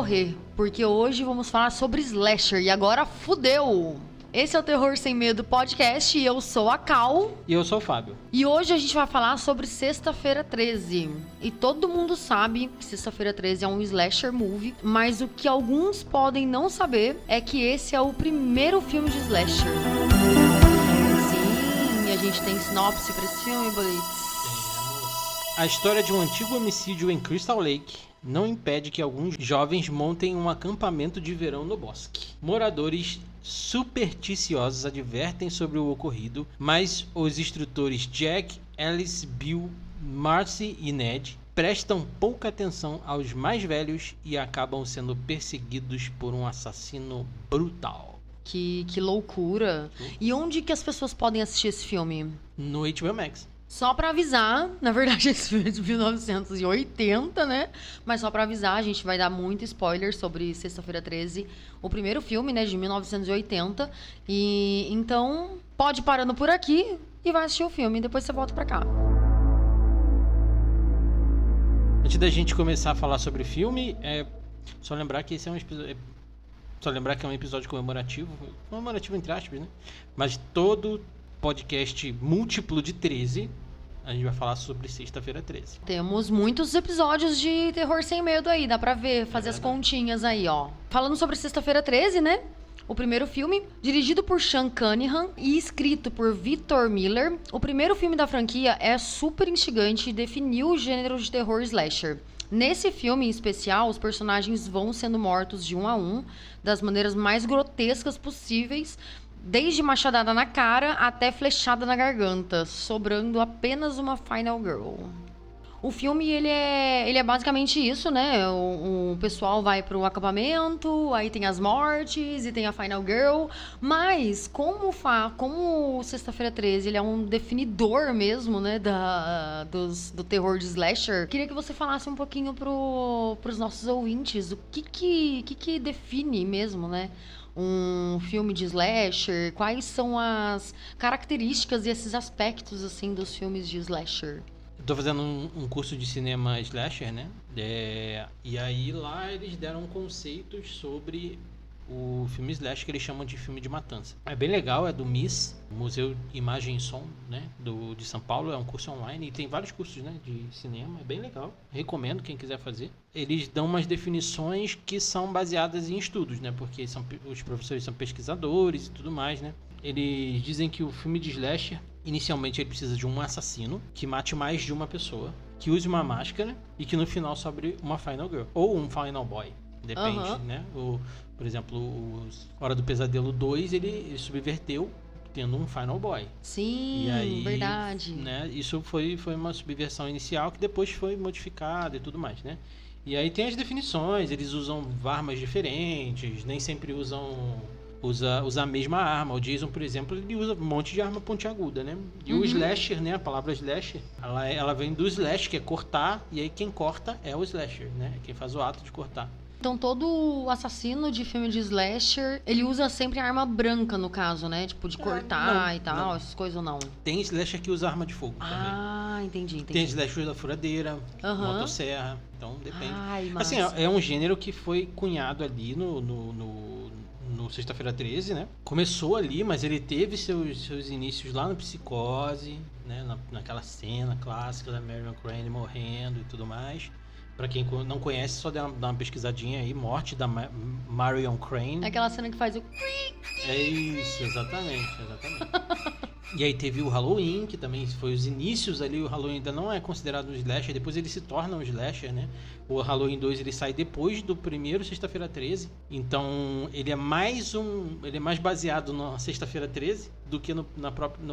correr, porque hoje vamos falar sobre slasher e agora fudeu! Esse é o Terror Sem Medo podcast e eu sou a Cal. E eu sou o Fábio. E hoje a gente vai falar sobre Sexta-feira 13. E todo mundo sabe que Sexta-feira 13 é um slasher movie, mas o que alguns podem não saber é que esse é o primeiro filme de slasher. Sim, a gente tem sinopse pra esse filme, Blitz. A história de um antigo homicídio em Crystal Lake não impede que alguns jovens montem um acampamento de verão no bosque. Moradores supersticiosos advertem sobre o ocorrido, mas os instrutores Jack, Alice, Bill, Marcy e Ned prestam pouca atenção aos mais velhos e acabam sendo perseguidos por um assassino brutal. Que loucura. E onde que as pessoas podem assistir esse filme? No HBO Max. Só pra avisar, na verdade esse filme é de 1980, né? Mas só pra avisar, a gente vai dar muito spoiler sobre Sexta-feira 13, o primeiro filme, né, de 1980. E então, pode ir parando por aqui e vai assistir o filme, depois você volta pra cá. Antes da gente começar a falar sobre o filme, só lembrar que esse é um episódio... Só lembrar que é um episódio comemorativo entre aspas, né? Mas todo podcast múltiplo de 13, a gente vai falar sobre Sexta-feira 13. Temos muitos episódios de Terror Sem Medo aí, dá pra ver, fazer as continhas aí, ó. Falando sobre Sexta-feira 13, né? O primeiro filme, dirigido por Sean Cunningham e escrito por Victor Miller, o primeiro filme da franquia é super instigante e definiu o gênero de terror slasher. Nesse filme em especial, os personagens vão sendo mortos de um a um, das maneiras mais grotescas possíveis, desde machadada na cara até flechada na garganta, sobrando apenas uma Final Girl. O filme, ele é basicamente isso, né? O pessoal vai pro acampamento, aí tem as mortes e tem a Final Girl. Mas, como Sexta-feira 13, ele é um definidor mesmo, né? Do terror de slasher. Queria que você falasse um pouquinho pros nossos ouvintes o que define mesmo, né? Um filme de slasher, quais são as características e esses aspectos, assim, dos filmes de slasher? Eu tô fazendo um curso de cinema slasher, né? E aí lá eles deram conceitos sobre o filme slasher que eles chamam de filme de matança. É bem legal, é do MIS, Museu Imagem e Som, né? De São Paulo, é um curso online e tem vários cursos, né? De cinema, é bem legal. Recomendo quem quiser fazer. Eles dão umas definições que são baseadas em estudos, né? Porque os professores são pesquisadores e tudo mais, né? Eles dizem que o filme de slasher, inicialmente ele precisa de um assassino que mate mais de uma pessoa, que use uma máscara e que no final sobre uma Final Girl ou um Final Boy. Depende, né? Por exemplo, o Hora do Pesadelo 2, ele subverteu tendo um Final Boy. Sim, e aí, verdade. Né, isso foi uma subversão inicial que depois foi modificada e tudo mais, né? E aí tem as definições, eles usam armas diferentes, nem sempre usa a mesma arma. O Jason, por exemplo, ele usa um monte de arma pontiaguda, né? E o slasher, né? A palavra slasher, ela vem do slash, que é cortar, e aí quem corta é o slasher, né? Quem faz o ato de cortar. Então todo assassino de filme de slasher, ele usa sempre arma branca, no caso, né? Tipo, de cortar e tal, não. Essas coisas ou não? Tem slasher que usa arma de fogo também. Ah, entendi. Tem slasher da furadeira, motosserra, então depende. Ai, assim, é um gênero que foi cunhado ali no Sexta-feira 13, né? Começou ali, mas ele teve seus inícios lá no Psicose, né? Naquela cena clássica da Marion Crane morrendo e tudo mais. Pra quem não conhece, só dá uma pesquisadinha aí, morte da Marion Crane. É aquela cena que faz o... É isso, exatamente. E aí teve o Halloween, que também foi os inícios ali. O Halloween ainda não é considerado um slasher, depois ele se torna um slasher, né? O Halloween 2 ele sai depois do primeiro Sexta-feira 13. Então ele é mais baseado na Sexta-feira 13 do que no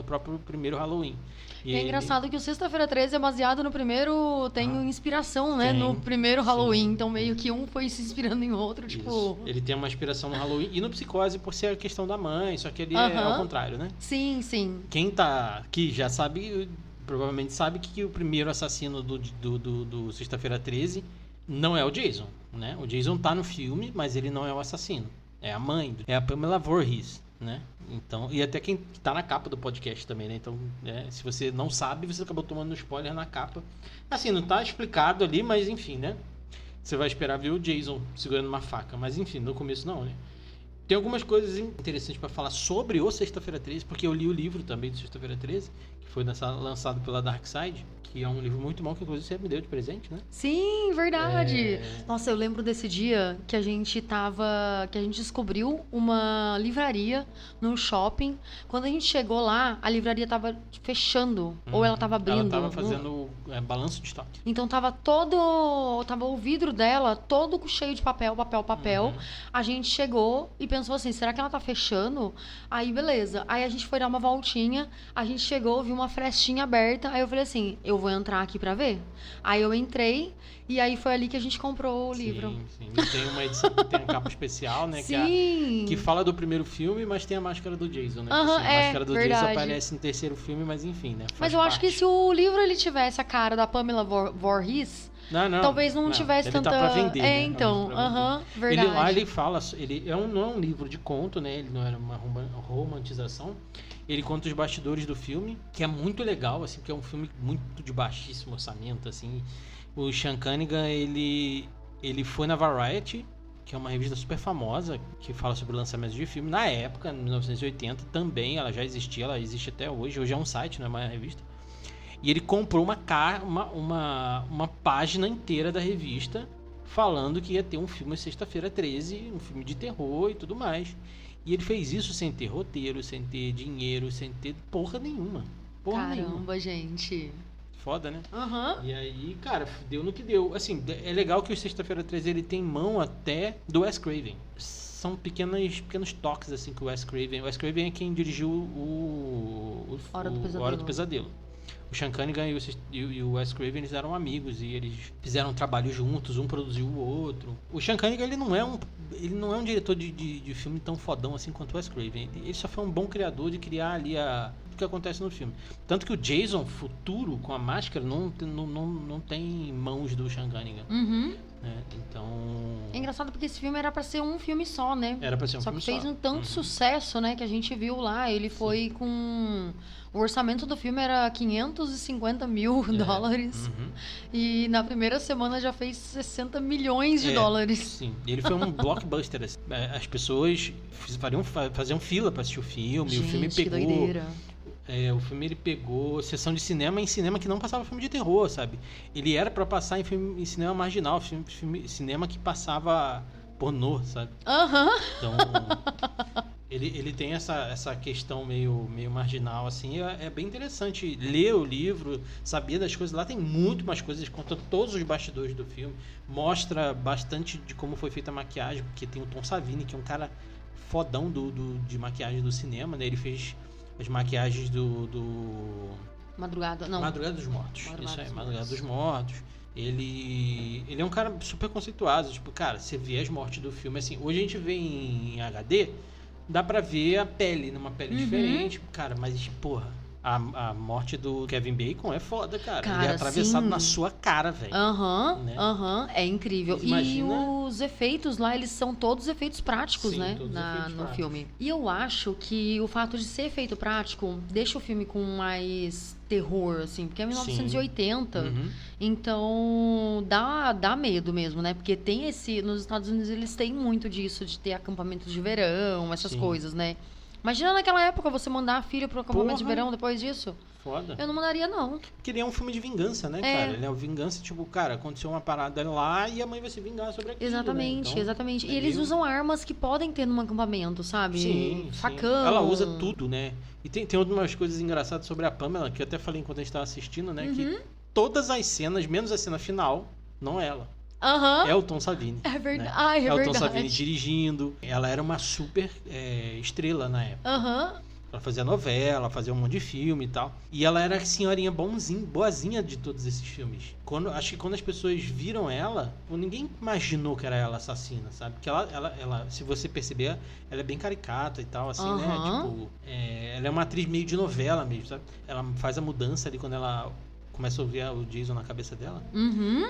próprio primeiro Halloween. E é engraçado que o Sexta-feira 13 é baseado no primeiro... Tem inspiração, né? No primeiro Halloween. Sim. Então meio que um foi se inspirando em outro, tipo... Isso. Ele tem uma inspiração no Halloween e no Psicose por ser a questão da mãe. Só que ele é ao contrário, né? Sim, sim. Quem tá aqui já sabe... Provavelmente sabe que o primeiro assassino do Sexta-feira 13 não é o Jason, né? O Jason tá no filme, mas ele não é o assassino. É a mãe. É a Pamela Voorhees, né? Então, e até quem tá na capa do podcast também, né? Então, se você não sabe, você acabou tomando spoiler na capa. Assim, não tá explicado ali, mas enfim, né? você vai esperar ver o Jason segurando uma faca. Mas enfim, no começo não, né? Tem algumas coisas interessantes pra falar sobre o Sexta-feira 13, porque eu li o livro também do Sexta-feira 13, que foi lançado pela Dark Side, que é um livro muito bom, que inclusive você me deu de presente, né? Sim, verdade. Nossa, eu lembro desse dia que a gente descobriu uma livraria num shopping. Quando a gente chegou lá, a livraria tava fechando, ou ela tava abrindo. Ela tava fazendo balanço de estoque. Então tava o vidro dela todo cheio de papel. A gente chegou e pensou assim, será que ela tá fechando? Aí, beleza. Aí a gente foi dar uma voltinha, a gente chegou, viu uma frestinha aberta, aí eu falei assim, eu vou entrar aqui pra ver? Aí eu entrei, e aí foi ali que a gente comprou o livro. Sim. E tem uma edição que tem uma capa especial, né? Sim. Que fala do primeiro filme, mas tem a máscara do Jason, né? A máscara do verdade. Jason aparece no terceiro filme, mas enfim, né? Mas eu acho que se o livro ele tivesse a cara da Pamela Voorhees, talvez não tivesse ele tanta... Tá pra vender, né? Então, verdade. Ele lá, ele fala... não é um livro de conto, né? Ele não era uma romantização. Ele conta os bastidores do filme, que é muito legal, assim, porque é um filme muito de baixíssimo orçamento, assim. O Sean Cunningham, ele foi na Variety, que é uma revista super famosa, que fala sobre lançamentos de filme. Na época, em 1980, também ela já existia, ela existe até hoje. Hoje é um site, não é mais uma revista. E ele comprou uma página inteira da revista falando que ia ter um filme Sexta-feira 13, um filme de terror e tudo mais. E ele fez isso sem ter roteiro, sem ter dinheiro, sem ter porra nenhuma. Caramba, gente. Foda, né? Uhum. E aí, cara, deu no que deu. Assim, é legal que o Sexta-feira 13 ele tem mão até do Wes Craven. São pequenos toques assim que o Wes Craven... O Wes Craven é quem dirigiu o Hora do Pesadelo. O Sean Cunningham e o Wes Craven, eles eram amigos e eles fizeram um trabalho juntos, um produziu o outro. O Sean Cunningham, ele não é um diretor de filme tão fodão assim quanto o Wes Craven. Ele só foi um bom criador de criar ali o que acontece no filme. Tanto que o Jason futuro, com a máscara, não tem mãos do Sean Cunningham. Uhum. Então... É engraçado porque esse filme era pra ser um filme só, né? Era pra ser um filme só. Só que fez um tanto sucesso, né? Que a gente viu lá. Ele foi com... O orçamento do filme era 550 mil dólares. Uhum. E na primeira semana já fez 60 milhões de dólares. Sim, ele foi um blockbuster. As pessoas faziam fila pra assistir o filme. Gente, o filme pegou... que doideira. O filme ele pegou sessão de cinema em cinema que não passava filme de terror, sabe? Ele era pra passar em cinema marginal, cinema que passava pornô, sabe? Então, ele tem essa questão meio marginal, assim. É bem interessante ler o livro, saber das coisas. Lá tem muito mais coisas, conta todos os bastidores do filme, mostra bastante de como foi feita a maquiagem, porque tem o Tom Savini, que é um cara fodão de maquiagem do cinema, né? Ele fez as maquiagens do... Madrugada dos Mortos. Madrugada dos Mortos. Ele é um cara super conceituado. Tipo, cara, você vê as mortes do filme, assim... Hoje a gente vê em HD, dá pra ver a pele, numa pele diferente. Cara, mas, porra... A morte do Kevin Bacon é foda, cara. Ele é atravessado na sua cara, velho. É incrível. Imagina... E os efeitos lá, eles são todos efeitos práticos, né? No filme. E eu acho que o fato de ser efeito prático deixa o filme com mais terror, assim. Porque é 1980. Então, dá medo mesmo, né? Porque tem nos Estados Unidos, eles têm muito disso, de ter acampamentos de verão, essas coisas, né? Imagina naquela época você mandar a filha pro acampamento de verão depois disso. Foda. Eu não mandaria, não. Porque ele é um filme de vingança, né, cara? Ele é uma vingança, tipo, cara, aconteceu uma parada lá e a mãe vai se vingar sobre aquilo. Exatamente, né? Então, exatamente. E eles usam armas que podem ter num acampamento, sabe? Sim. Facão. Ela usa tudo, né? E tem algumas coisas engraçadas sobre a Pamela, que eu até falei enquanto a gente tava assistindo, né? Que todas as cenas, menos a cena final, não é ela. É o Tom Savini. É verdade. Né? Ai, é o verdade. Tom Savini dirigindo. Ela era uma super estrela na época. Ela fazia novela, fazia um monte de filme e tal. E ela era a senhorinha boazinha de todos esses filmes. Acho que quando as pessoas viram ela, ninguém imaginou que era ela assassina, sabe? Porque ela, se você perceber, ela é bem caricata e tal, assim, né? Tipo, ela é uma atriz meio de novela mesmo, sabe? Ela faz a mudança ali quando ela começa a ouvir o Jason na cabeça dela.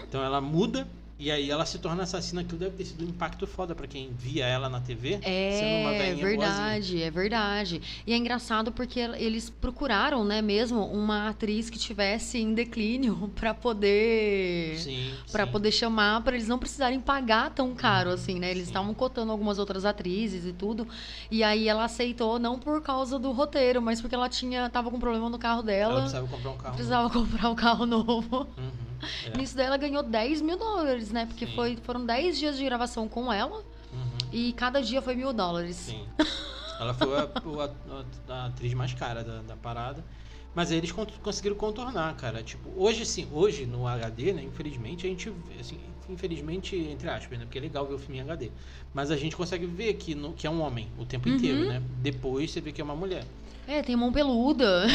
Então ela muda E aí ela se torna assassina, aquilo deve ter sido um impacto foda pra quem via ela na TV, sendo uma velhinha boazinha. É verdade. E é engraçado porque eles procuraram, né, mesmo uma atriz que tivesse em declínio pra poder Sim, para sim. poder chamar, pra eles não precisarem pagar tão caro assim, né? Eles estavam cotando algumas outras atrizes e tudo. E aí ela aceitou não por causa do roteiro, mas porque ela tava com problema no carro dela. Ela precisava comprar um carro Precisava comprar um carro novo. novo. Nisso daí ela ganhou $10 mil, né? Porque Sim. foram 10 dias de gravação com ela e cada dia foi $1.000. Sim. Ela foi a atriz mais cara da parada. Mas aí eles conseguiram contornar, cara. Tipo, hoje no HD, né? Infelizmente, a gente. Assim, infelizmente, entre aspas, né? Porque é legal ver o filme em HD. Mas a gente consegue ver que é um homem o tempo inteiro, né? Depois você vê que é uma mulher. Tem mão peluda.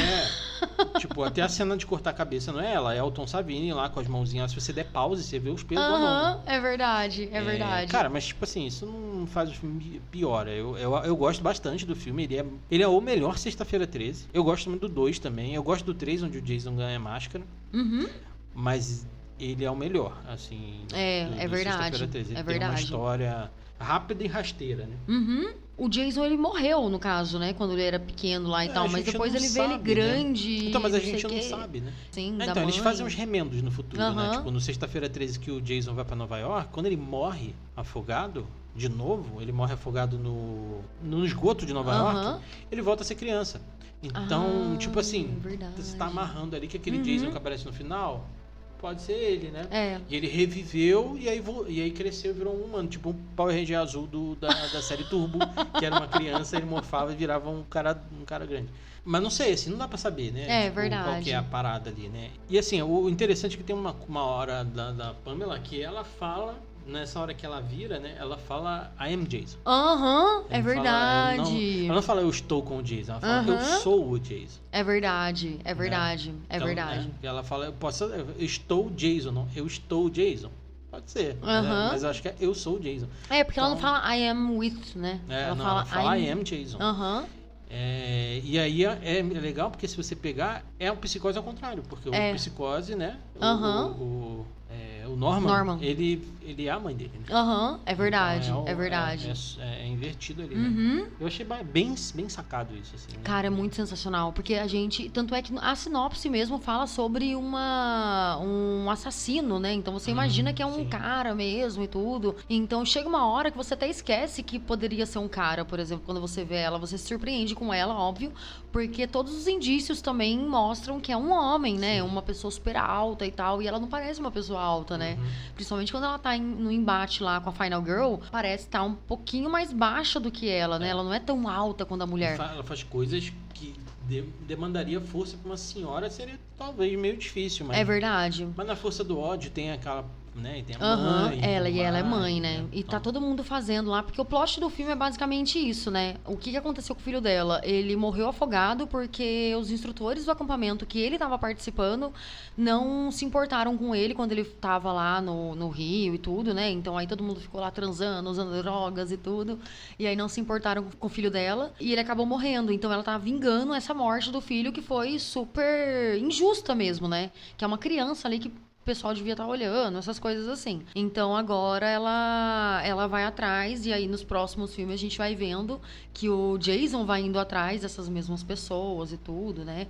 Tipo, até a cena de cortar a cabeça não é ela, é o Tom Savini lá com as mãozinhas. Se você der pause, você vê os pelos da mão. É verdade, é verdade. Cara, mas tipo assim, isso não faz o filme pior. Eu gosto bastante do filme. Ele é o melhor Sexta-feira 13. Eu gosto muito do 2 também. Eu gosto do 3, onde o Jason ganha a máscara. Mas ele é o melhor, assim. É verdade. Sexta-feira 13. Ele É tem verdade. uma história rápida e rasteira, né? O Jason, ele morreu, no caso, né? Quando ele era pequeno lá e tal. A Mas gente depois não ele vê ele sabe, né? grande. Então, mas a não sei gente o não quê. sabe, né? Sim, da Então, eles mãe. fazem uns remendos no futuro, né? Aham. Tipo, no Sexta-feira 13 que o Jason vai pra Nova York, quando ele morre afogado, de novo, ele morre afogado no esgoto de Nova York, ele volta a ser criança. Então, tipo assim, verdade. você tá amarrando ali que aquele Jason que aparece no final, pode ser ele, né? É. E ele reviveu e aí cresceu e virou um humano, tipo um Power Ranger azul da série Turbo, que era uma criança, ele morfava e virava um cara grande. Mas não sei, assim, não dá pra saber, né? Tipo, verdade. qual que é a parada ali, né? E assim, o interessante é que tem uma hora da Pamela que ela fala, nessa hora que ela vira, né? Ela fala I am Jason. É verdade. Ela não fala eu estou com o Jason, ela fala eu sou o Jason. É verdade, é verdade, é Então, verdade. Ela fala eu estou Jason, não, eu estou Jason. Pode ser, mas eu acho que é eu sou o Jason. Porque ela não fala I am with, né? Ela fala I am Jason. E aí é legal porque se você pegar, é um psicose ao contrário, porque o psicose, né? O Norman. Ele é a mãe dele, né? É verdade, Então, é verdade. É invertido ali, né? Eu achei bem sacado isso, assim. Né? Cara, é muito sensacional, porque a gente... Tanto é que a sinopse mesmo fala sobre um assassino, né? Então você imagina que é um cara mesmo e tudo. Então chega uma hora que você até esquece que poderia ser um cara, por exemplo. Quando você vê ela, você se surpreende com ela, óbvio. Porque todos os indícios também mostram que é um homem, né? Uma pessoa super alta e tal. E ela não parece uma pessoa alta, né? Principalmente quando ela tá no embate lá com a Final Girl, parece estar um pouquinho mais baixa do que ela, né? Ela não é tão alta quanto a mulher. Ela faz coisas que demandaria força pra uma senhora, seria talvez meio difícil, mas... É verdade. Mas na força do ódio tem aquela... Né? E tem a mãe. Ela é mãe, né? Então... E tá todo mundo fazendo lá, porque o plot do filme é basicamente isso, né? O que aconteceu com o filho dela? Ele morreu afogado porque os instrutores do acampamento que ele tava participando não se importaram com ele quando ele tava lá no rio e tudo, né? Então aí todo mundo ficou lá transando, usando drogas e tudo. E aí não se importaram com o filho dela. E ele acabou morrendo. Então ela tá vingando essa morte do filho que foi super injusta mesmo, né? Que é uma criança ali que o pessoal devia estar olhando, essas coisas assim. Então agora ela vai atrás, e aí nos próximos filmes a gente vai vendo que o Jason vai indo atrás dessas mesmas pessoas e tudo, né?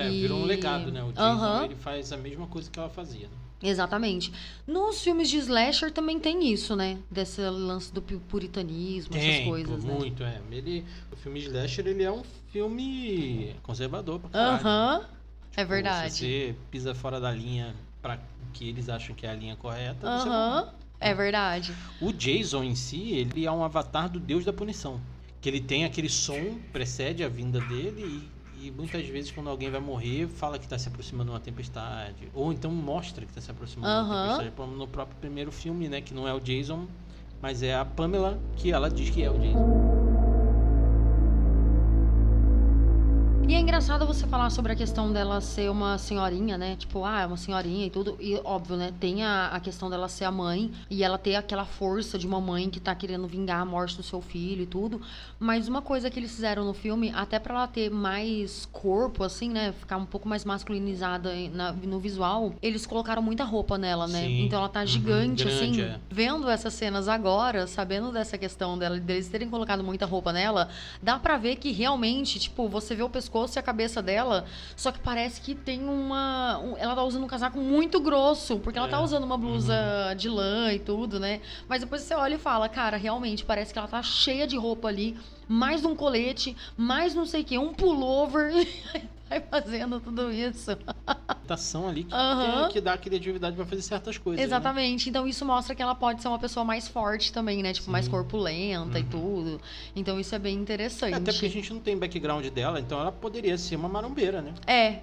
Virou um legado, né? O Jason, ele faz a mesma coisa que ela fazia, né? Exatamente. Nos filmes de slasher também tem isso, né? Desse lance do puritanismo, essas coisas, né? Muito, O filme slasher, ele é um filme conservador pra caralho. É verdade. Se você pisa fora da linha para que eles acham que é a linha correta, você é verdade. O Jason em si, ele é um avatar do Deus da punição. Que ele tem aquele som, precede a vinda dele e muitas vezes quando alguém vai morrer, fala que está se aproximando de uma tempestade. Ou então mostra que está se aproximando de uma tempestade. Como no próprio primeiro filme, né? Que não é o Jason, mas é a Pamela que ela diz que é o Jason. E é engraçado você falar sobre a questão dela ser uma senhorinha, né? Tipo, é uma senhorinha e tudo. E óbvio, né? Tem a questão dela ser a mãe e ela ter aquela força de uma mãe que tá querendo vingar a morte do seu filho e tudo. Mas uma coisa que eles fizeram no filme, até pra ela ter mais corpo, assim, né? Ficar um pouco mais masculinizada no visual, eles colocaram muita roupa nela, né? Sim. Então ela tá gigante, Grande, assim. Vendo essas cenas agora, sabendo dessa questão deles terem colocado muita roupa nela, dá pra ver que realmente, tipo, você vê o pescoço e a cabeça dela, só que parece que tem ela tá usando um casaco muito grosso, porque ela tá usando uma blusa de lã e tudo, né? Mas depois você olha e fala, cara, realmente parece que ela tá cheia de roupa ali, mais um colete, mais não sei o que, um pullover, vai fazendo tudo isso. Ação ali Aham. que dá criatividade pra fazer certas coisas. Exatamente. Então isso mostra que ela pode ser uma pessoa mais forte também, né? Tipo, mais corpulenta e tudo. Então isso é bem interessante. Até porque a gente não tem background dela, então ela poderia ser uma marombeira, né?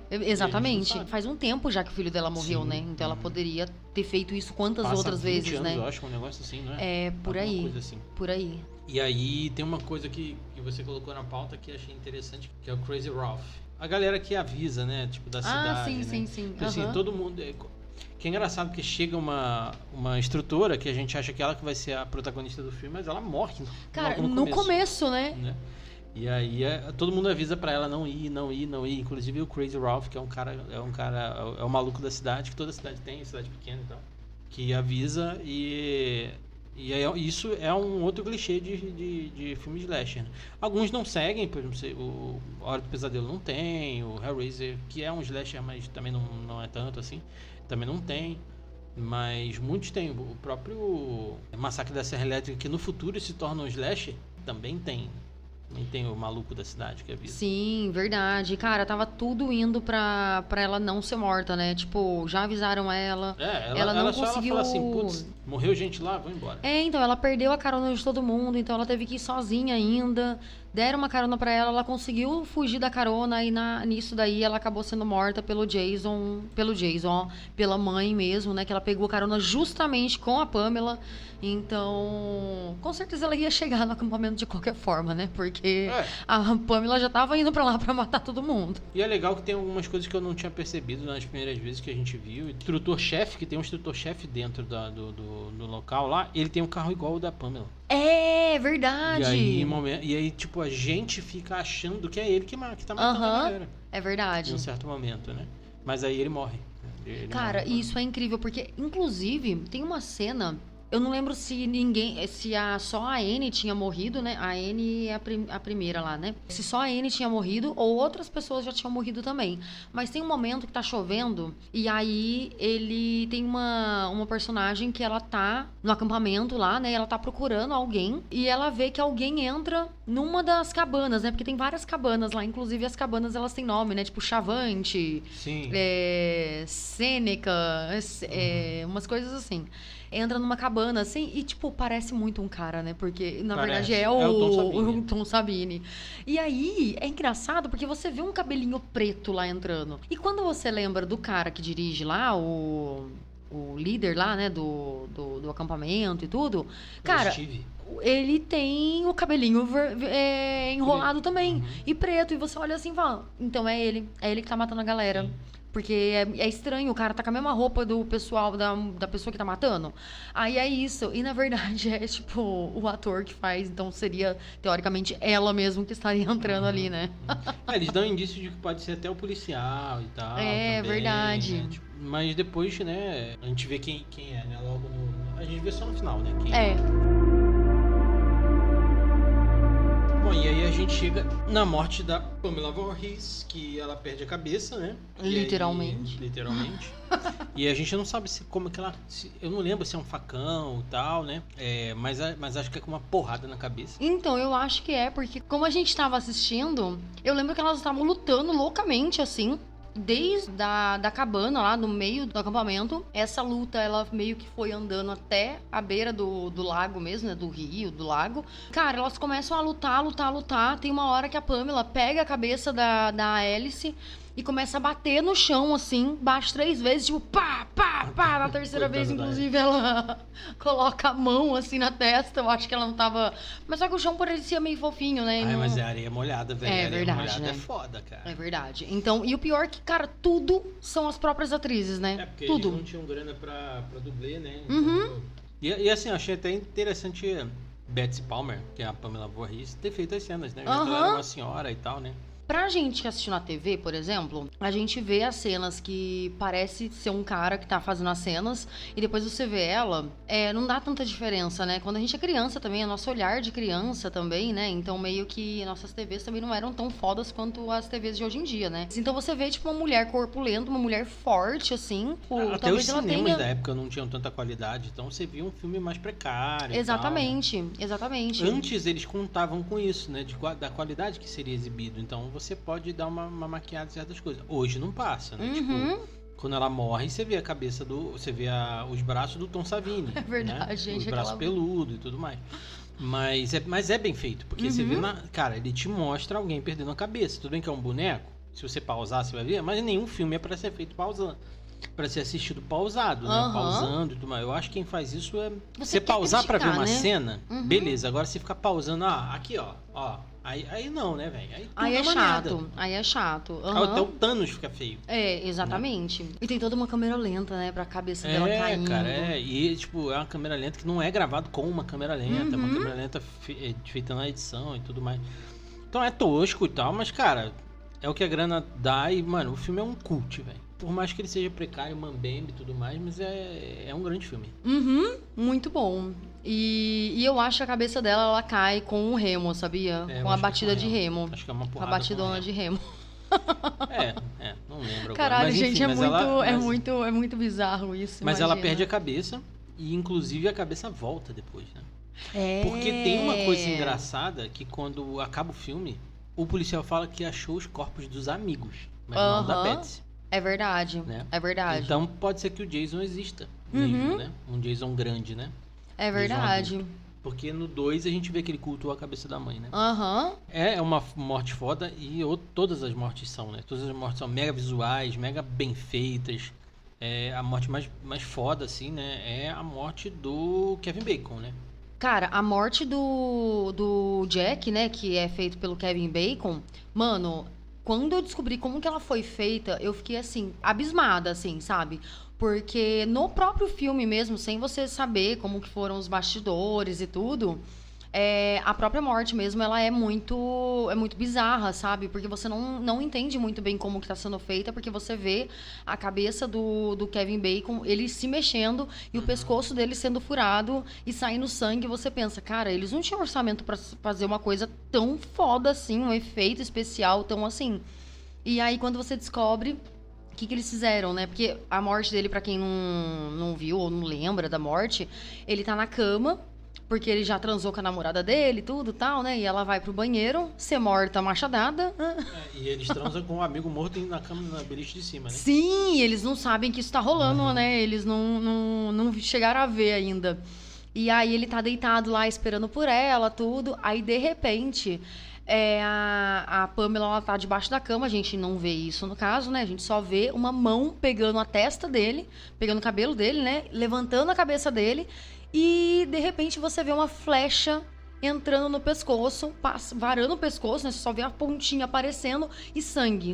Exatamente. sabe. Faz um tempo já que o filho dela morreu, né? Então ela poderia ter feito isso quantas Passa outras 20 vezes, anos, né? eu acho, um negócio assim, não é? É, por Alguma aí. coisa assim. Por aí. E aí tem uma coisa que você colocou na pauta que eu achei interessante, que é o Crazy Ralph. A galera que avisa, né? Tipo, da cidade, né? sim. Então, assim, todo mundo... Que é engraçado que chega uma instrutora que a gente acha que ela que vai ser a protagonista do filme, mas ela morre Cara, logo no começo, né? E aí todo mundo avisa pra ela não ir. Inclusive o Crazy Ralph, que é é o maluco da cidade, que toda cidade tem, cidade pequena e tal. Que avisa isso é um outro clichê de filme de slasher. Né? Alguns não seguem, por exemplo, o Hora do Pesadelo não tem, o Hellraiser, que é um slasher, mas também não é tanto assim, também não tem. Mas muitos têm. O próprio Massacre da Serra Elétrica, que no futuro se torna um slasher, também tem. Também tem o maluco da cidade que avisa. Sim, verdade. Cara, tava tudo indo pra ela não ser morta, né? Tipo, já avisaram ela. Ela não conseguiu. Ela fala assim, putz, morreu gente lá, vou embora. Então, ela perdeu a carona de todo mundo, então ela teve que ir sozinha ainda. Deram uma carona pra ela conseguiu fugir da carona e nisso daí ela acabou sendo morta pelo Jason, pela mãe mesmo, né? Que ela pegou carona justamente com a Pamela. Então, com certeza ela ia chegar no acampamento de qualquer forma, né? Porque a Pamela já tava indo pra lá pra matar todo mundo. E é legal que tem algumas coisas que eu não tinha percebido nas primeiras vezes que a gente viu. O instrutor-chefe, que tem um instrutor-chefe dentro do local lá, ele tem um carro igual ao da Pamela. É verdade. E aí, tipo, a gente fica achando que é ele que tá matando a galera. É verdade. Em um certo momento, né? Mas aí ele morre. Cara, isso é incrível, porque, inclusive, tem uma cena... Eu não lembro se só a Anne tinha morrido, né? A Anne é a primeira lá, né? Se só a Anne tinha morrido ou outras pessoas já tinham morrido também. Mas tem um momento que tá chovendo e aí ele tem uma personagem que ela tá no acampamento lá, né? Ela tá procurando alguém e ela vê que alguém entra numa das cabanas, né? Porque tem várias cabanas lá, inclusive as cabanas elas têm nome, né? Tipo Chavante, Sêneca, umas coisas assim. Entra numa cabana, assim, e, tipo, parece muito um cara, né? Porque, na verdade, é o Tom Savini. E aí, é engraçado, porque você vê um cabelinho preto lá entrando. E quando você lembra do cara que dirige lá, o líder lá, né? Do acampamento e tudo. Cara, ele tem o cabelinho enrolado também. E preto. E você olha assim e fala, então é ele. É ele que tá matando a galera. Sim. Porque é estranho, o cara tá com a mesma roupa do pessoal, da pessoa que tá matando. Aí é isso. E na verdade é tipo o ator que faz, então seria teoricamente ela mesmo que estaria entrando ali, né? Eles dão indício de que pode ser até o policial e tal. É também, verdade. Né? Tipo, mas depois, né, a gente vê quem é, né? Logo a gente vê só no final, né? Bom, e aí a gente chega na morte da Pamela Voorhees, que ela perde a cabeça, né? Literalmente. E a gente não sabe como que ela... eu não lembro se é um facão e tal, né? Mas acho que é com uma porrada na cabeça. Então, eu acho que porque como a gente tava assistindo, eu lembro que elas estavam lutando loucamente, assim. Desde da cabana lá no meio do acampamento, essa luta ela meio que foi andando até a beira do lago mesmo, né? Do rio, do lago. Cara, elas começam a lutar. Tem uma hora que a Pamela pega a cabeça da Alice e começa a bater no chão, assim, bate 3 vezes, tipo, pá, pá, pá. Na terceira vez, inclusive, ela coloca a mão, assim, na testa. Eu acho que ela não tava... Mas só que o chão parecia meio fofinho, né? Ai, mas é areia molhada, velho. É areia verdade, molhada né? é foda, cara. É verdade. Então, e o pior é que, cara, tudo são as próprias atrizes, né? É porque tudo. eles não tinham grana pra dublê, né? Uhum. Então, e assim, eu achei até interessante Betsy Palmer, que é a Pamela Voorhees, ter feito as cenas, né? Já que ela era uma senhora e tal, né? Pra gente que assistiu na TV, por exemplo, a gente vê as cenas que parece ser um cara que tá fazendo as cenas e depois você vê ela, não dá tanta diferença, né? Quando a gente é criança também, é nosso olhar de criança também, né? Então meio que nossas TVs também não eram tão fodas quanto as TVs de hoje em dia, né? Então você vê, tipo, uma mulher corpulenta, uma mulher forte, assim. Até os cinemas da época não tinham tanta qualidade, então você via um filme mais precário. Exatamente, e tal, né? exatamente. Antes eles contavam com isso, né? Da qualidade que seria exibido. Então você pode dar uma maquiada em certas coisas. Hoje não passa, né? Tipo, quando ela morre, você vê a cabeça do... Você vê os braços do Tom Savini. É verdade, né? gente. Os braços peludos e tudo mais. Mas é bem feito, porque você vê Cara, ele te mostra alguém perdendo a cabeça. Tudo bem que é um boneco, se você pausar, você vai ver, mas nenhum filme é pra ser feito pausando. Pra ser assistido pausado, né? Pausando e tudo mais. Eu acho que quem faz isso é... Você pausar pra ver uma cena, beleza. Agora você ficar pausando, aqui, ó. Aí não, né, velho? Aí é chato. Aí é chato. Até o Thanos fica feio. É, exatamente. Né? E tem toda uma câmera lenta, né? Pra cabeça dela caindo. Cara, E, tipo, é uma câmera lenta que não é gravado com uma câmera lenta. É uma câmera lenta feita na edição e tudo mais. Então é tosco e tal, mas, cara, é o que a grana dá e, mano, o filme é um cult, velho. Por mais que ele seja precário, mambembe e tudo mais, mas é um grande filme. Muito bom. E eu acho que a cabeça dela, ela cai com o remo, sabia? Com a batida de remo. Acho que é uma porrada. Com a batidona de remo. Não lembro Caralho, agora. Mas, enfim, gente, é muito bizarro isso. Mas imagina. ela perde a cabeça e, inclusive, a cabeça volta depois, né? É. Porque tem uma coisa engraçada que quando acaba o filme, o policial fala que achou os corpos dos amigos, mas não da Betsy. É verdade, né? É verdade. Então pode ser que o Jason exista mesmo, né? Um Jason grande, né? É verdade. Porque no 2 a gente vê que ele cultuou a cabeça da mãe, né? É uma morte foda e todas as mortes são, né? Todas as mortes são mega visuais, mega bem feitas. A morte mais foda, assim, né? É a morte do Kevin Bacon, né? Cara, a morte do Jack, né? Que é feito pelo Kevin Bacon, mano... Quando eu descobri como que ela foi feita, eu fiquei, assim, abismada, assim, sabe? Porque no próprio filme mesmo, sem você saber como que foram os bastidores e tudo, a própria morte mesmo, ela é muito bizarra, sabe? Porque você não entende muito bem como que tá sendo feita, porque você vê a cabeça do Kevin Bacon, ele se mexendo e o pescoço dele sendo furado e saindo sangue, e você pensa, cara, eles não tinham orçamento pra fazer uma coisa tão foda assim, um efeito especial tão assim. E aí, quando você descobre... O que eles fizeram, né? Porque a morte dele, pra quem não viu ou não lembra da morte, ele tá na cama, porque ele já transou com a namorada dele, tudo tal, né? E ela vai pro banheiro, ser morta, machadada. E eles transam com um amigo morto na cama, na beliche de cima, né? Sim, eles não sabem que isso tá rolando, né? Eles não chegaram a ver ainda. E aí ele tá deitado lá, esperando por ela, tudo. Aí, de repente... a Pamela, ela tá debaixo da cama, a gente não vê isso no caso, né? A gente só vê uma mão pegando a testa dele, pegando o cabelo dele, né? Levantando a cabeça dele e, de repente, você vê uma flecha entrando no pescoço, varando o pescoço, né? Você só vê a pontinha aparecendo e sangue.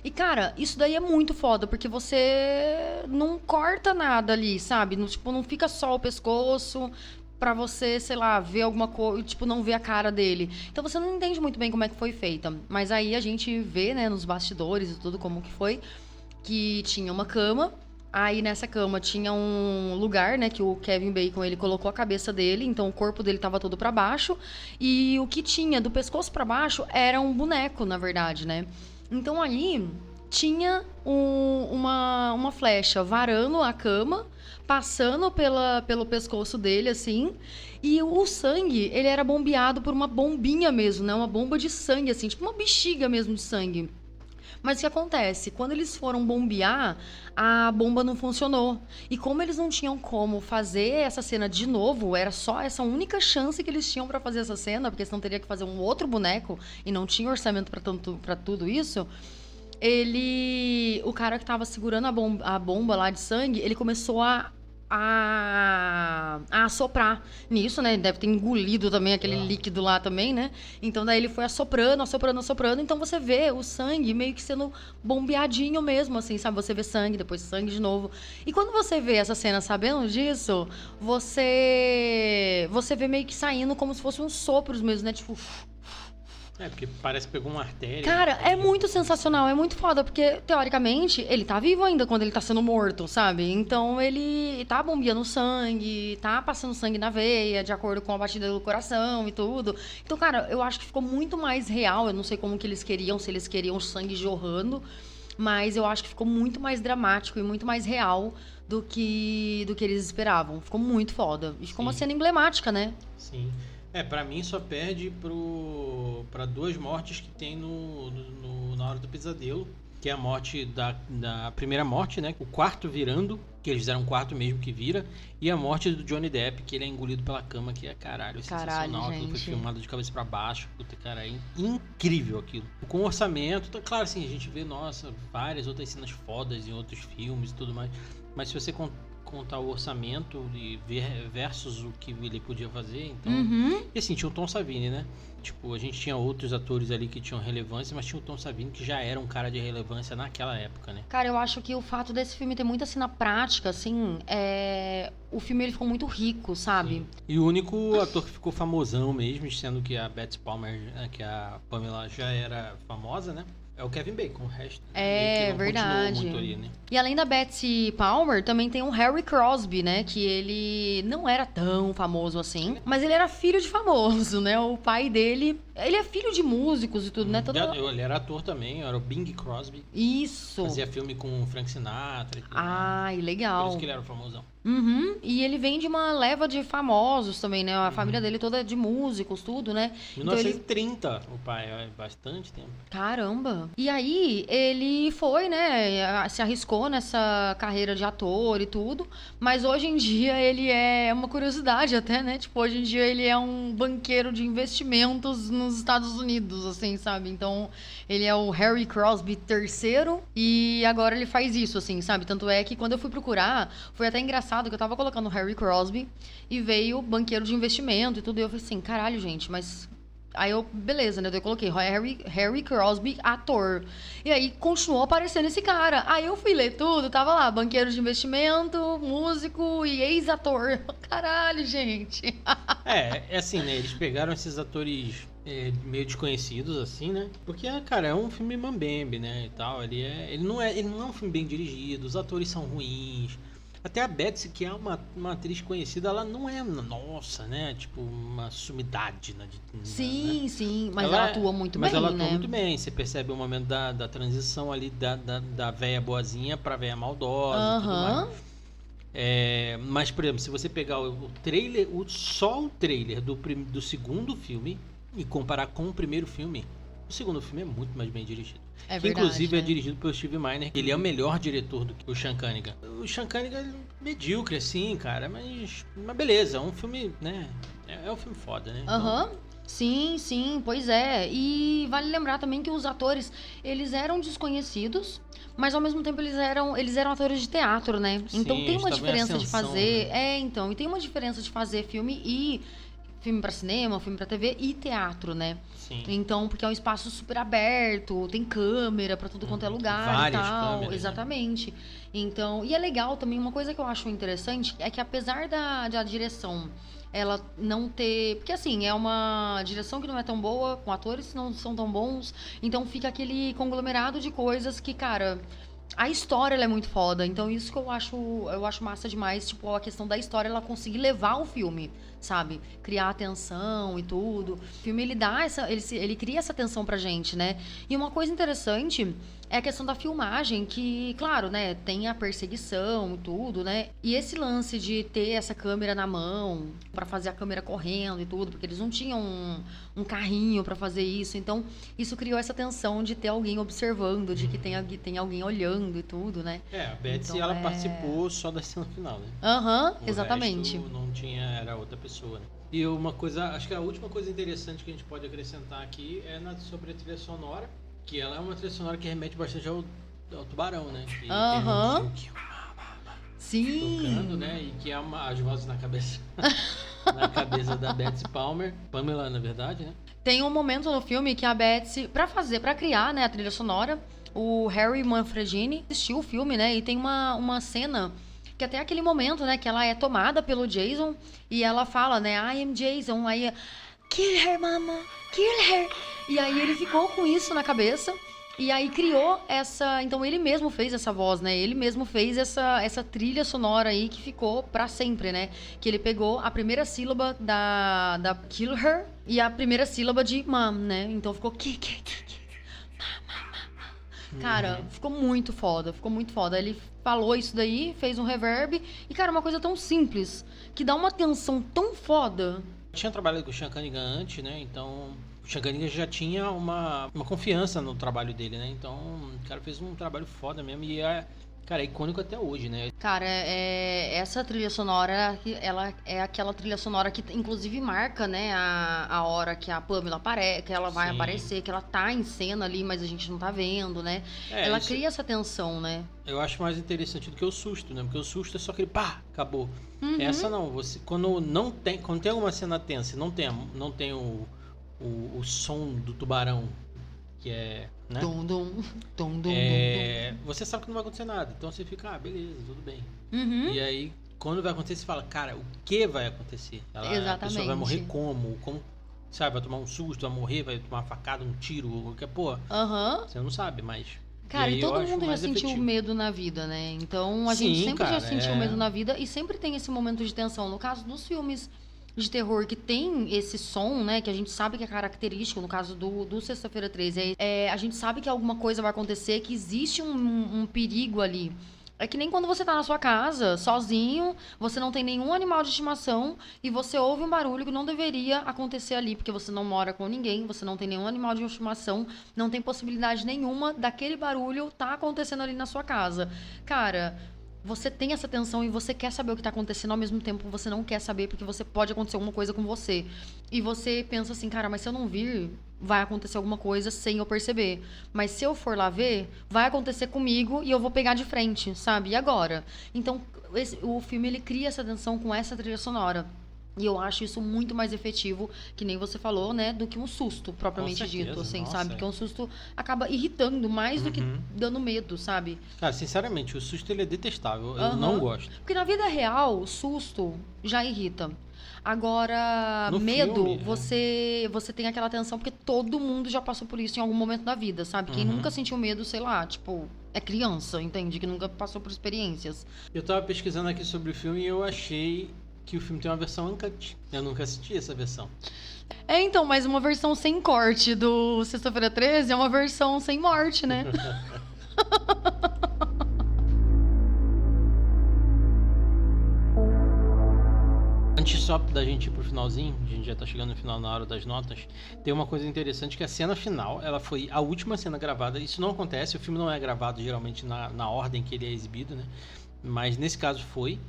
E, cara, isso daí é muito foda, porque você não corta nada ali, sabe? Não fica só o pescoço... Pra você, sei lá, ver alguma coisa, tipo, não ver a cara dele. Então você não entende muito bem como é que foi feita. Mas aí a gente vê, né, nos bastidores e tudo como que foi, que tinha uma cama. Aí nessa cama tinha um lugar, né, que o Kevin Bacon, ele colocou a cabeça dele, então o corpo dele tava todo pra baixo. E o que tinha do pescoço pra baixo era um boneco, na verdade, né? Então aí tinha uma flecha varando a cama, passando pelo pescoço dele, assim, e o sangue, ele era bombeado por uma bombinha mesmo, né? Uma bomba de sangue, assim, tipo uma bexiga mesmo de sangue. Mas o que acontece? Quando eles foram bombear, a bomba não funcionou. E como eles não tinham como fazer essa cena de novo, era só essa única chance que eles tinham pra fazer essa cena, porque senão teria que fazer um outro boneco e não tinha orçamento pra tudo isso. O cara que tava segurando a bomba lá de sangue, ele começou a assoprar nisso, né? Ele deve ter engolido também aquele líquido lá também, né? Então daí ele foi assoprando. Então você vê o sangue meio que sendo bombeadinho mesmo, assim, sabe? Você vê sangue, depois sangue de novo. E quando você vê essa cena sabendo disso, você vê meio que saindo como se fossem uns sopros mesmo, né? Tipo... Porque parece que pegou uma artéria. Cara, é muito sensacional, é muito foda, porque, teoricamente, ele tá vivo ainda quando ele tá sendo morto, sabe? Então, ele tá bombeando sangue, tá passando sangue na veia, de acordo com a batida do coração e tudo. Então, cara, eu acho que ficou muito mais real. Eu não sei como que eles queriam, se eles queriam sangue jorrando, mas eu acho que ficou muito mais dramático e muito mais real do que eles esperavam. Ficou muito foda. E ficou uma cena emblemática, né? Sim. Pra mim só perde pra duas mortes que tem na Hora do Pesadelo, que é a morte da primeira morte, né? O quarto virando, que eles fizeram um quarto mesmo que vira, e a morte do Johnny Depp, que ele é engolido pela cama, que é sensacional. Aquilo foi filmado de cabeça pra baixo. Puta, cara, é incrível aquilo. Com orçamento, claro, assim, a gente vê, várias outras cenas fodas em outros filmes e tudo mais, mas se você contar o orçamento e versus o que ele podia fazer, então... E assim, tinha o Tom Savini, né? Tipo, a gente tinha outros atores ali que tinham relevância, mas tinha o Tom Savini que já era um cara de relevância naquela época, né? Cara, eu acho que o fato desse filme ter muita cena prática, assim, o filme ele ficou muito rico, sabe? Sim. E o único ator que ficou famosão mesmo, sendo que a Betsy Palmer, que a Pamela já era famosa, né? É o Kevin Bacon, o resto. Que não verdade. Muito ali, né? E além da Betsy Palmer, também tem o Harry Crosby, né? Que ele não era tão famoso assim, mas ele era filho de famoso, né? O pai dele... Ele é filho de músicos e tudo, né? Ele era ator também, era o Bing Crosby. Isso. Fazia filme com o Frank Sinatra e tudo. Ai, legal. Por isso que ele era famosão. E ele vem de uma leva de famosos também, né? A família dele toda é de músicos, tudo, né? 1930, o pai, é bastante tempo. Caramba! E aí, ele foi, né? Se arriscou nessa carreira de ator e tudo. Mas hoje em dia, ele é uma curiosidade até, né? Tipo, hoje em dia, ele é um banqueiro de investimentos nos Estados Unidos, assim, sabe? Então, ele é o Harry Crosby III e agora ele faz isso, assim, sabe? Tanto é que quando eu fui procurar, foi até engraçado que eu tava colocando Harry Crosby e veio banqueiro de investimento e tudo. E eu falei assim, caralho, gente, mas... Aí eu, beleza, né? Eu coloquei Harry Crosby, ator. E aí continuou aparecendo esse cara. Aí eu fui ler tudo, tava lá, banqueiro de investimento, músico e ex-ator. Caralho, gente. É assim, né? Eles pegaram esses atores meio desconhecidos, assim, né? Porque, cara, é um filme mambembe, né? E tal. Ele não é um filme bem dirigido, os atores são ruins. Até a Betsy, que é uma atriz conhecida, ela não é, nossa, né? Tipo, uma sumidade. Sim, né? Sim, mas ela atua muito bem, né? Mas ela atua muito bem. Você percebe o momento da transição ali da véia boazinha pra véia maldosa e tudo mais. Mas, por exemplo, se você pegar o trailer, só o trailer do segundo filme e comparar com o primeiro filme, o segundo filme é muito mais bem dirigido. É que verdade, inclusive né? é dirigido pelo Steve Miner. Ele é o melhor diretor do que o Sean Cunningham. O Sean Cunningham é medíocre, assim, cara. Mas beleza, é um filme, né? É um filme foda, né? Aham. Sim, pois é. E vale lembrar também que os atores, eles eram desconhecidos, mas ao mesmo tempo eles eram atores de teatro, né? Sim, Então tem uma eles estavam em diferença de ascensão, fazer... né? E tem uma diferença de fazer filme pra cinema, filme pra TV e teatro, né? Sim. Então, porque é um espaço super aberto, tem câmera pra tudo quanto é lugar Várias e tal. câmeras, exatamente. Né? Então, e é legal também, uma coisa que eu acho interessante é que apesar da direção ela não ter... Porque assim, é uma direção que não é tão boa, com atores que não são tão bons, então fica aquele conglomerado de coisas que, cara... A história, ela é muito foda, então isso que eu acho massa demais, tipo, a questão da história, ela conseguir levar o filme, sabe? Criar atenção e tudo. O filme, ele cria essa atenção pra gente, né? E uma coisa interessante é a questão da filmagem, que, claro, né, tem a perseguição e tudo, né? E esse lance de ter essa câmera na mão pra fazer a câmera correndo e tudo, porque eles não tinham um carrinho pra fazer isso. Então, isso criou essa tensão de ter alguém observando, de que tem alguém olhando e tudo, né? A Betsy, Então, ela participou só da cena final, né? Aham, O exatamente. resto não tinha, era outra pessoa, né? E uma coisa, acho que a última coisa interessante que a gente pode acrescentar aqui é sobre a trilha sonora, que ela é uma trilha sonora que remete bastante ao Tubarão, né? Que Aham. tem Sim. tocando, né? E que é as vozes na cabeça na cabeça da Betsy Palmer, Pamela, na verdade, né? Tem um momento no filme que a Betsy, pra criar, né, a trilha sonora, o Harry Manfredini assistiu o filme, né? E tem uma cena que até aquele momento, né, que ela é tomada pelo Jason e ela fala, né, I am Jason, aí kill her, mama, kill her. E aí ele ficou com isso na cabeça e aí criou essa, então ele mesmo fez essa voz, né? Ele mesmo fez essa trilha sonora aí que ficou pra sempre, né? Que ele pegou a primeira sílaba da kill her e a primeira sílaba de mom, né? Então ficou Cara, ficou muito foda, ficou muito foda. Ele falou isso daí, fez um reverb e, cara, uma coisa tão simples, que dá uma tensão tão foda. Tinha trabalhado com o Sean Cunningham antes, né? Então, o Sean Cunningham já tinha uma confiança no trabalho dele, né? Então, o cara fez um trabalho foda mesmo e cara, é icônico até hoje, né? Cara, essa trilha sonora, ela é aquela trilha sonora que inclusive marca, né, a hora que a Pamela aparece, que ela vai Sim. aparecer, que ela tá em cena ali, mas a gente não tá vendo, né? Ela cria essa tensão, né? Eu acho mais interessante do que o susto, né? Porque o susto é só aquele pá, acabou. Essa não, quando tem alguma cena tensa, não tem o som do tubarão, que é, né? Dum, dum, dum, dum, Você sabe que não vai acontecer nada, então você fica, beleza, tudo bem. Uhum. E aí, quando vai acontecer, você fala, cara, o que vai acontecer? Exatamente. A pessoa vai morrer como, sabe, vai tomar um susto, vai morrer, vai tomar uma facada, um tiro, qualquer porra. Você não sabe, mas... Cara, e todo eu mundo já mais sentiu efetivo. medo na vida, né? Então a gente sempre cara, já sentiu medo na vida e sempre tem esse momento de tensão. No caso dos filmes de terror que tem esse som, né? Que a gente sabe que é característico, no caso do Sexta-feira 13, a gente sabe que alguma coisa vai acontecer, que existe um perigo ali. É que nem quando você tá na sua casa, sozinho, você não tem nenhum animal de estimação e você ouve um barulho que não deveria acontecer ali, porque você não mora com ninguém, você não tem nenhum animal de estimação, não tem possibilidade nenhuma daquele barulho tá acontecendo ali na sua casa. Cara, você tem essa tensão e você quer saber o que tá acontecendo, ao mesmo tempo você não quer saber, porque você pode acontecer alguma coisa com você. E você pensa assim, cara, mas se eu não vir, vai acontecer alguma coisa sem eu perceber. Mas se eu for lá ver, vai acontecer comigo e eu vou pegar de frente, sabe? E agora? Então, o filme, ele cria essa tensão com essa trilha sonora. E eu acho isso muito mais efetivo, que nem você falou, né? Do que um susto, propriamente dito, assim, sabe? Porque um susto acaba irritando mais do que dando medo, sabe? Cara, sinceramente, o susto, ele é detestável. Eu não gosto. Porque na vida real, o susto já irrita. Agora, No medo, filme, você tem aquela tensão, porque todo mundo já passou por isso em algum momento da vida, sabe? Quem nunca sentiu medo, sei lá, tipo, é criança, entende? Que nunca passou por experiências. Eu tava pesquisando aqui sobre o filme e eu achei que o filme tem uma versão uncut. Eu nunca assisti essa versão. Então, mas uma versão sem corte do Sexta-feira 13 é uma versão sem morte, né? Antes só da gente ir pro finalzinho, a gente já tá chegando no final na hora das notas, tem uma coisa interessante que a cena final, ela foi a última cena gravada. Isso não acontece, o filme não é gravado geralmente na ordem que ele é exibido, né? Mas nesse caso foi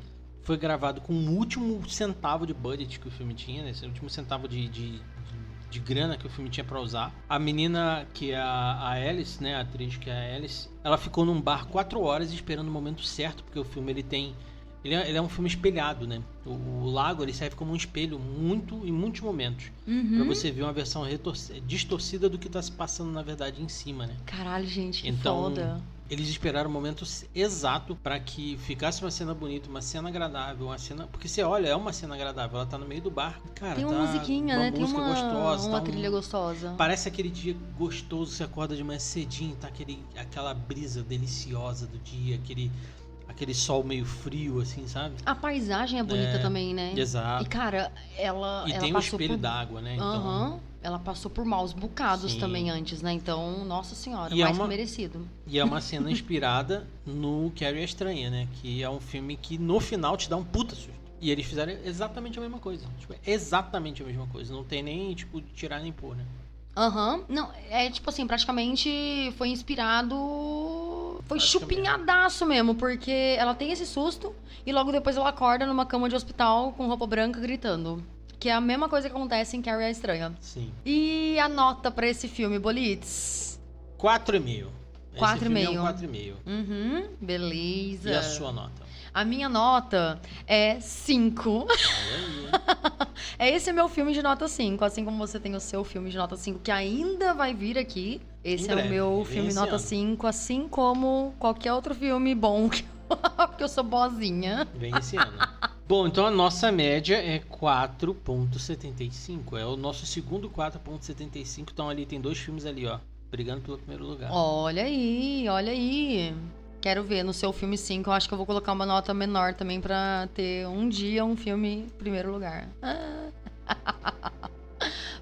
gravado com o último centavo de budget que o filme tinha, né? Esse último centavo de grana que o filme tinha pra usar. A menina, que é a Alice, né? A atriz que é a Alice, ela ficou num bar 4 horas esperando o momento certo, porque o filme ele é um filme espelhado, né? O lago, ele serve como um espelho em muitos momentos. Pra você ver uma versão distorcida do que tá se passando, na verdade, em cima, né? Caralho, gente, que então, foda. Eles esperaram o momento exato pra que ficasse uma cena bonita, uma cena agradável, porque você olha, é uma cena agradável, ela tá no meio do bar, cara, tem uma tá musiquinha, uma né? Tem música gostosa, uma trilha gostosa. Parece aquele dia gostoso, você acorda de manhã cedinho, tá aquela brisa deliciosa do dia, aquele sol meio frio, assim, sabe? A paisagem é bonita também, né? Exato. E, cara, ela tem o passou espelho por... d'água, né? Então, Ela passou por maus bocados Sim. também antes, né? Então, nossa senhora, E é mais uma- que merecido. E é uma cena inspirada no Carrie a Estranha, né? Que é um filme que no final te dá um puta susto. E eles fizeram exatamente a mesma coisa. Tipo, exatamente a mesma coisa. Não tem nem, tipo, tirar nem pôr, né? Aham. Não, é tipo assim, praticamente foi inspirado. Foi Praticamente. chupinhadaço mesmo, porque ela tem esse susto e logo depois ela acorda numa cama de hospital com roupa branca gritando. Que é a mesma coisa que acontece em Carrie a Estranha. Sim. E a nota pra esse filme, Bolitz? 4,5. Esse 4,5. filme é um 4,5. Uhum, beleza. E a sua nota? A minha nota é 5. Olha aí. Esse é meu filme de nota 5. Assim como você tem o seu filme de nota 5, que ainda vai vir aqui. Esse Em é breve, o meu vem filme esse nota ano. 5, assim como qualquer outro filme bom, porque eu sou boazinha. Vem esse ano. Bom, então a nossa média é 4,75. É o nosso segundo 4,75. Então ali tem 2 filmes ali, ó. Brigando pelo primeiro lugar. Olha aí, olha aí. Quero ver no seu filme 5. Eu acho que eu vou colocar uma nota menor também pra ter um dia um filme em primeiro lugar.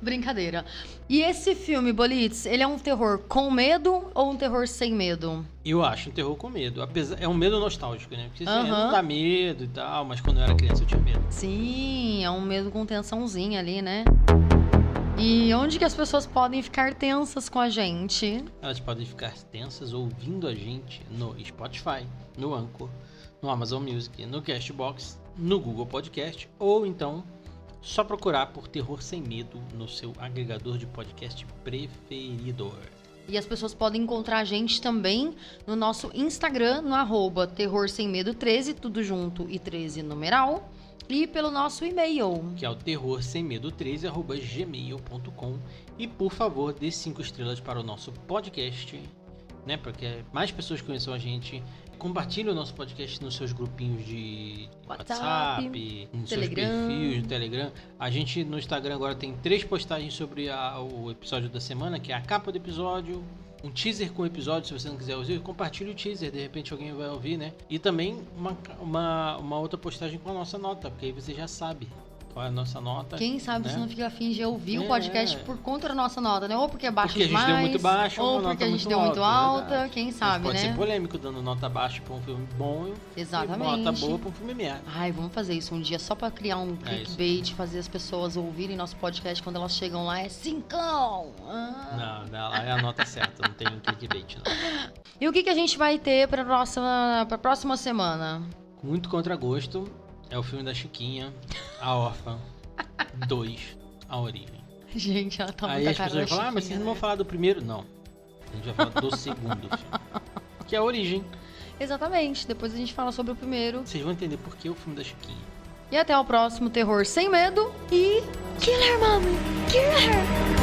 Brincadeira. E esse filme, Bolitz, ele é um terror com medo ou um terror sem medo? Eu acho um terror com medo. Apesar, é um medo nostálgico, né? Porque assim, Aham. não dá medo e tal, mas quando eu era criança eu tinha medo. Sim, é um medo com tensãozinha ali, né? E onde que as pessoas podem ficar tensas com a gente? Elas podem ficar tensas ouvindo a gente no Spotify, no Anchor, no Amazon Music, no Castbox, no Google Podcast, ou então só procurar por Terror Sem Medo no seu agregador de podcast preferido. E as pessoas podem encontrar a gente também no nosso Instagram, no @Terror Sem Medo 13, tudo junto e 13 numeral. E pelo nosso e-mail. Que é o terrorsemmedo13@gmail.com. E por favor, dê 5 estrelas para o nosso podcast, né? Para que mais pessoas conheçam a gente. Compartilhe o nosso podcast nos seus grupinhos de WhatsApp, nos Telegram. seus perfis do Telegram. A gente no Instagram agora tem 3 postagens sobre o episódio da semana, que é a capa do episódio, um teaser com o episódio, se você não quiser ouvir, compartilhe o teaser, de repente alguém vai ouvir, né? E também uma outra postagem com a nossa nota, porque aí você já sabe qual é a nossa nota. Quem sabe né? você não fica afim de ouvir o É. podcast por conta da nossa nota, né? Ou porque é baixo Porque a gente demais, deu muito baixo, ou uma nota porque a gente muito deu muito alta, alta, verdade. quem Mas sabe, pode né? ser polêmico dando nota baixa pra um filme bom Exatamente. e nota boa pra um filme merda. Ai, vamos fazer isso um dia só pra criar um É clickbait, fazer as pessoas ouvirem nosso podcast quando elas chegam lá, é 5! Não, é a nota certa, não tem clickbait, não. E o que a gente vai ter pra próxima semana? Com muito contragosto, é o filme da Chiquinha, A Órfã 2, A Origem. Gente, ela tá Aí muito as cara pessoas da falam, mas vocês Chiquinha, não vão né? falar do primeiro? Não. A gente vai falar do segundo filme, que é A Origem. Exatamente, depois a gente fala sobre o primeiro. Vocês vão entender por que o filme da Chiquinha. E até o próximo Terror Sem Medo e... Killer, mami! Killer!